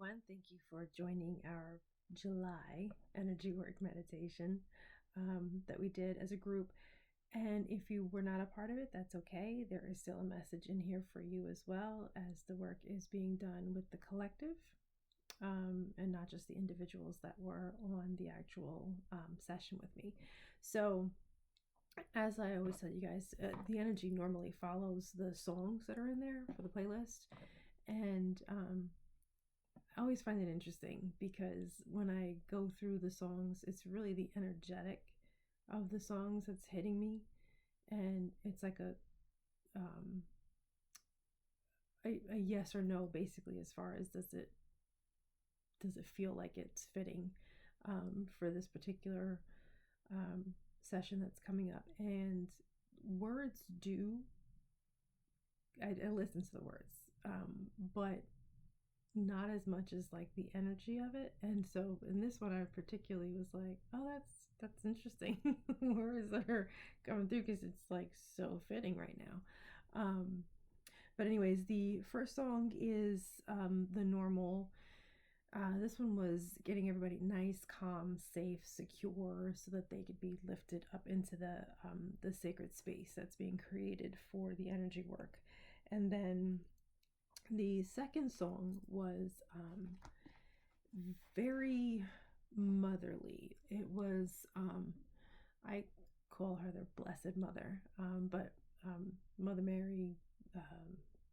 everyone. Thank you for joining our July energy work meditation that we did as a group. And if you were not a part of it, that's okay. There is still a message in here for you as well, as the work is being done with the collective and not just the individuals that were on the actual session with me. So, as I always tell you guys, the energy normally follows the songs that are in there for the playlist. And I always find it interesting because when I go through the songs, it's really the energetic of the songs that's hitting me, and it's like um, a yes or no, basically, as far as does it feel like it's fitting for this particular session that's coming up. And words do. I listen to the words, but not as much as like the energy of it. And so in this one, I particularly was like, oh, that's interesting. Words that are coming through because it's like so fitting right now. But anyways, the first song is the normal. This one was getting everybody nice, calm, safe, secure, so that they could be lifted up into the sacred space that's being created for the energy work. And then the second song was very motherly. It was, I call her the Blessed Mother, but Mother Mary,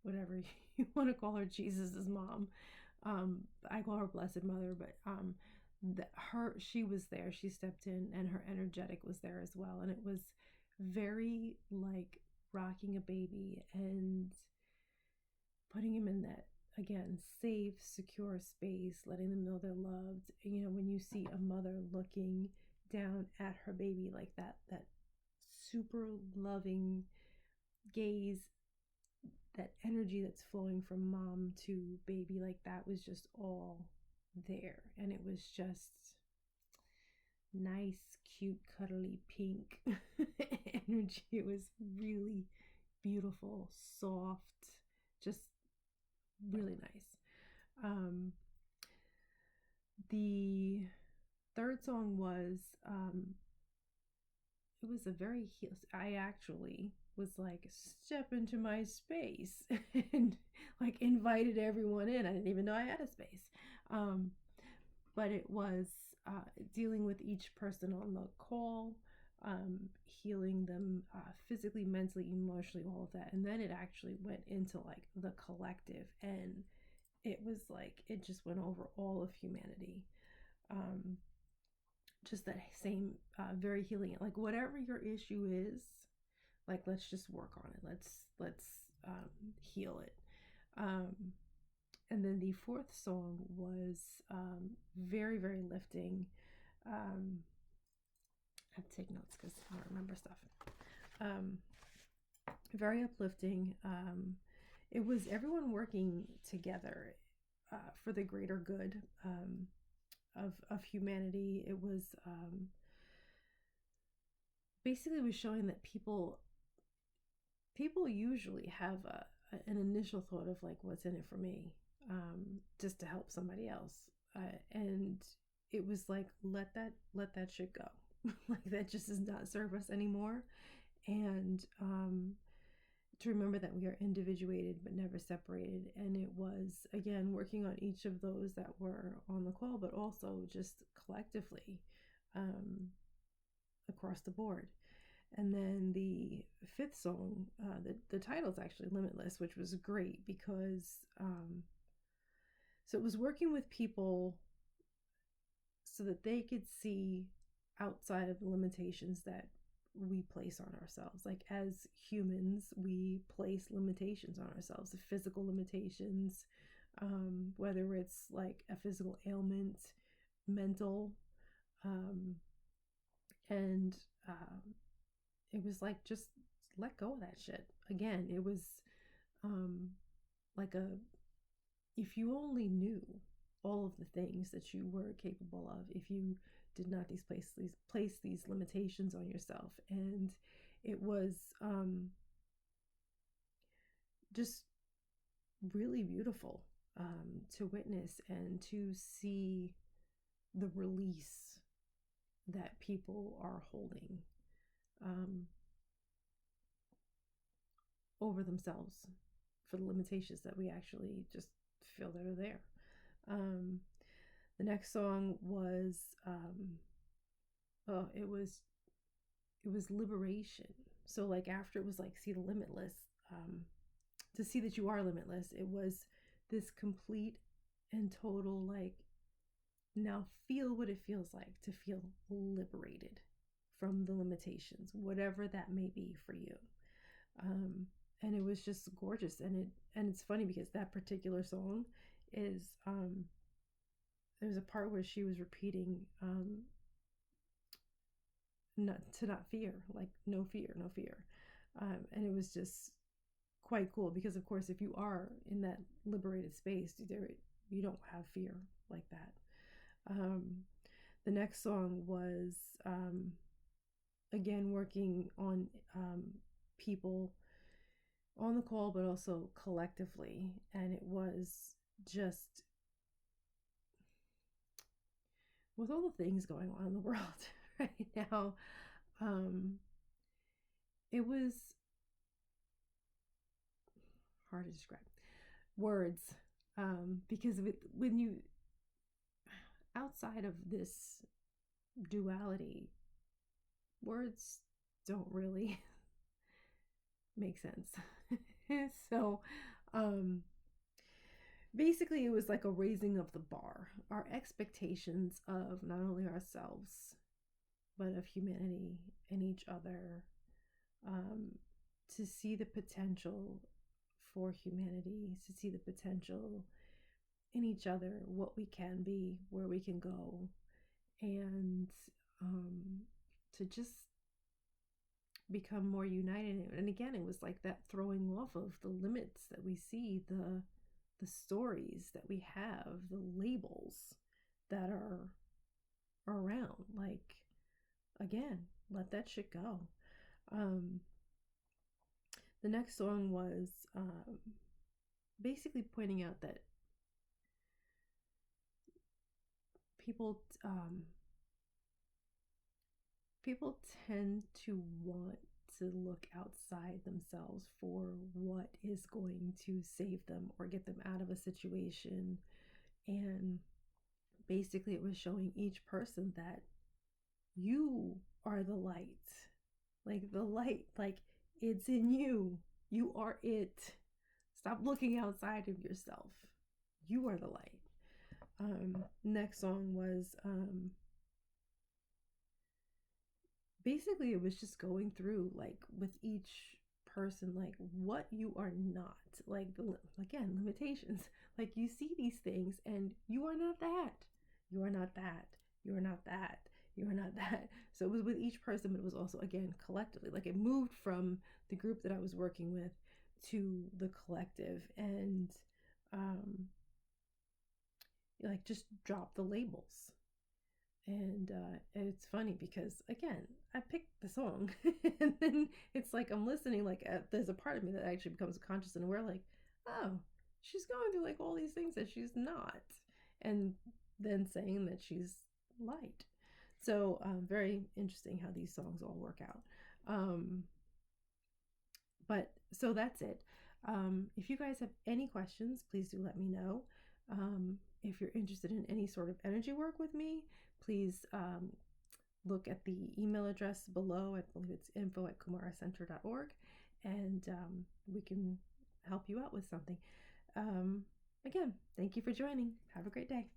whatever you want to call her, Jesus' mom. I call her Blessed Mother, but she was there. She stepped in, and her energetic was there as well, and it was very like rocking a baby and putting him in that, again, safe, secure space, letting them know they're loved. You know, when you see a mother looking down at her baby like that super loving gaze, that energy that's flowing from mom to baby, like that was just all there. And it was just nice, cute, cuddly, pink energy. It was really beautiful, soft, just really nice. The third song was it was a very I actually was like, step into my space and like invited everyone in. I didn't even know I had a space. But it was dealing with each person on the call, healing them physically, mentally, emotionally, all of that. And then it actually went into like the collective, and it was like it just went over all of humanity. Just that same very healing, like whatever your issue is, like let's just work on it. Let's heal it. And then the fourth song was very, very lifting. I have to take notes because I don't remember stuff. Very uplifting. It was everyone working together for the greater good of humanity. It was basically was showing that people usually have an initial thought of like, what's in it for me, just to help somebody else, and it was like, let that shit go. Like that just does not serve us anymore. And to remember that we are individuated but never separated. And it was, again, working on each of those that were on the call, but also just collectively across the board. And then the fifth song, the title is actually Limitless, which was great because so it was working with people so that they could see outside of the limitations that we place on ourselves. Like as humans, we place limitations on ourselves, the physical limitations, whether it's like a physical ailment, mental, and it was like, just let go of that shit. Again, it was like if you only knew all of the things that you were capable of, if you did not place these limitations on yourself. And it was just really beautiful. to witness and to see the release that people are holding um, over themselves for the limitations that we actually just feel that are there. Um, the next song was oh, it was liberation. So like after it was like see the limitless, um, to see that you are limitless. It was this complete and total like now feel what it feels like to feel liberated from the limitations, whatever that may be for you. Um, and it was just gorgeous, and it's funny because that particular song is there's a part where she was repeating not fear, like no fear, no fear, and it was just quite cool because of course if you are in that liberated space, there you don't have fear like that. Um, the next song was again working on people on the call, but also collectively. And it was just with all the things going on in the world right now, um, it was hard to describe words because when you outside of this duality, words don't really make sense. So, um, basically, it was like a raising of the bar, our expectations of not only ourselves, but of humanity and each other, um, to see the potential for humanity, to see the potential in each other, what we can be, where we can go, and um, to just become more united. And again, it was like that throwing off of the limits that we see, the stories that we have, the labels that are around. Like again, let that shit go. Um, the next song was basically pointing out that people people tend to want to look outside themselves for what is going to save them or get them out of a situation. And basically, it was showing each person that you are the light. Like the light, like it's in you. You are it. Stop looking outside of yourself. You are the light. Next song was basically it was just going through like with each person like what you are not, like again limitations, like you see these things and you are not that, you are not that, you are not that, you are not that. So it was with each person, but it was also again collectively, like it moved from the group that I was working with to the collective. And um like just drop the labels. And it's funny because again I picked the song and then it's like I'm listening, like there's a part of me that actually becomes conscious and aware, like oh, she's going through like all these things that she's not, and then saying that she's light. So very interesting how these songs all work out. But so that's it. If you guys have any questions, please do let me know. If you're interested in any sort of energy work with me, please look at the email address below. I believe it's info@kumaracenter.org, and we can help you out with something. Again, thank you for joining. Have a great day.